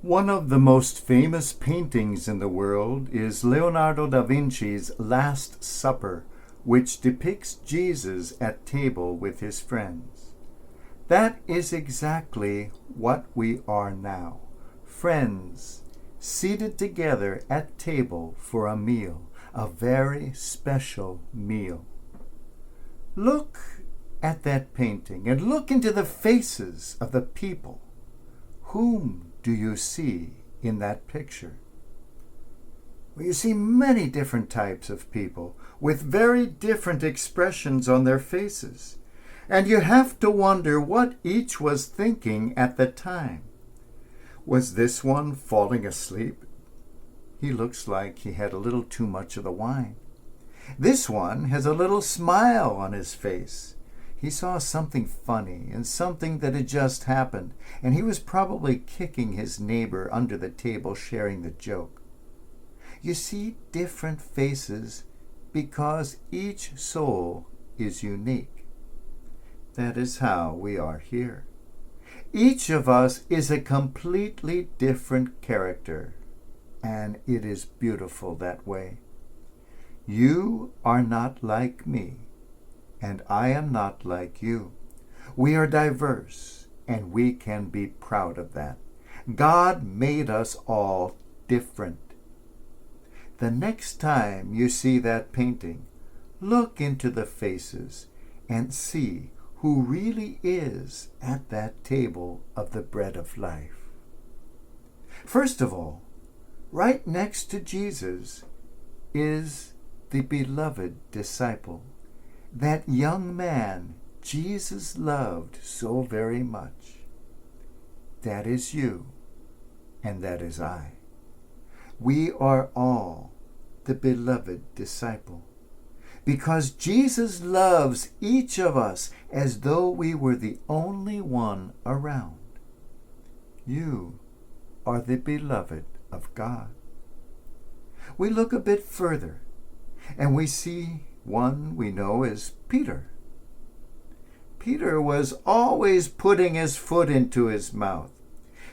One of the most famous paintings in the world is Leonardo da Vinci's Last Supper, which depicts Jesus at table with his friends. That is exactly what we are now, friends, seated together at table for a meal, a very special meal. Look at that painting and look into the faces of the people. Whom do you see in that picture? Well, you see many different types of people with very different expressions on their faces. And you have to wonder what each was thinking at the time. Was this one falling asleep? He looks like he had a little too much of the wine. This one has a little smile on his face. He saw something funny and something that had just happened, and he was probably kicking his neighbor under the table, sharing the joke. You see different faces because each soul is unique. That is how we are here. Each of us is a completely different character, and it is beautiful that way. You are not like me, and I am not like you. We are diverse, and we can be proud of that. God made us all different. The next time you see that painting, look into the faces and see who really is at that table of the bread of life. First of all, right next to Jesus is the beloved disciple, that young man Jesus loved so very much. That is you, and that is I. We are all the beloved disciple, because Jesus loves each of us as though we were the only one around. You are the beloved of God. We look a bit further, and we see one we know as Peter. Peter was always putting his foot into his mouth.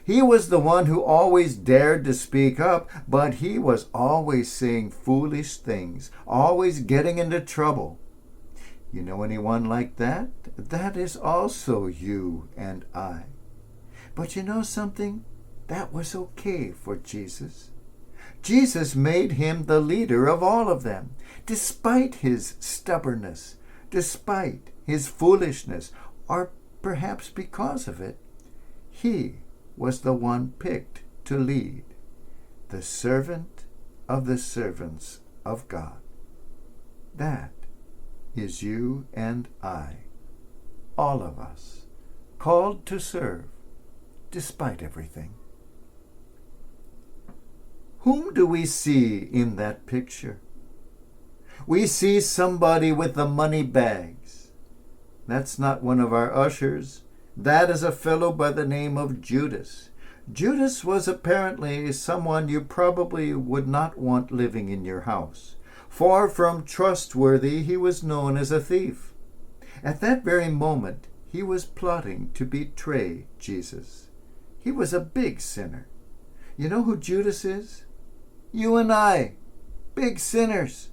He was the one who always dared to speak up, but he was always saying foolish things, always getting into trouble. You know anyone like that? That is also you and I. But you know something? That was okay for Jesus. Jesus made him the leader of all of them, despite his stubbornness, despite his foolishness, or perhaps because of it. He was the one picked to lead, the servant of the servants of God. That is you and I, all of us, called to serve despite everything. Whom do we see in that picture? We see somebody with the money bags. That's not one of our ushers. That is a fellow by the name of Judas. Judas was apparently someone you probably would not want living in your house. Far from trustworthy, he was known as a thief. At that very moment, he was plotting to betray Jesus. He was a big sinner. You know who Judas is? You and I, big sinners.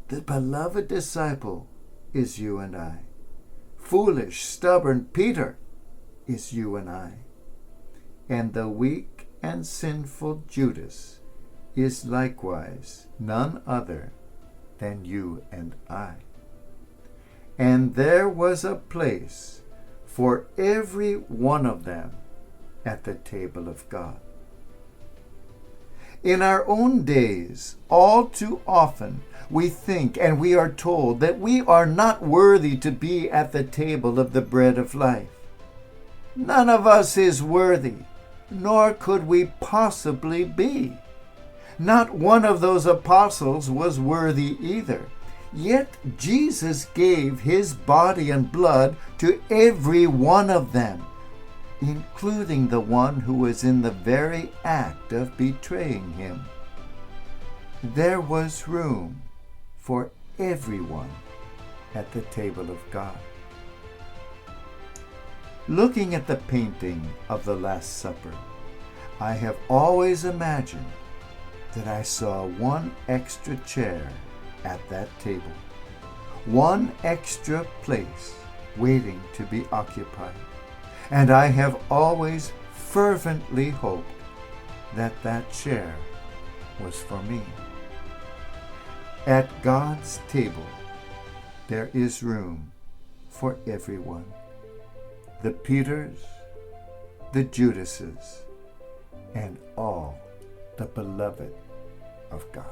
The beloved disciple is you and I. Foolish, stubborn Peter is you and I. And the weak and sinful Judas is likewise none other than you and I. And there was a place for every one of them at the table of God. In our own days, all too often, we think and we are told that we are not worthy to be at the table of the bread of life. None of us is worthy, nor could we possibly be. Not one of those apostles was worthy either. Yet Jesus gave his body and blood to every one of them, including the one who was in the very act of betraying him. There was room for everyone at the table of God. Looking at the painting of the Last Supper, I have always imagined that I saw one extra chair at that table, one extra place waiting to be occupied, and I have always fervently hoped that that chair was for me. At God's table, there is room for everyone. The Peters, the Judases, and all the beloved of God.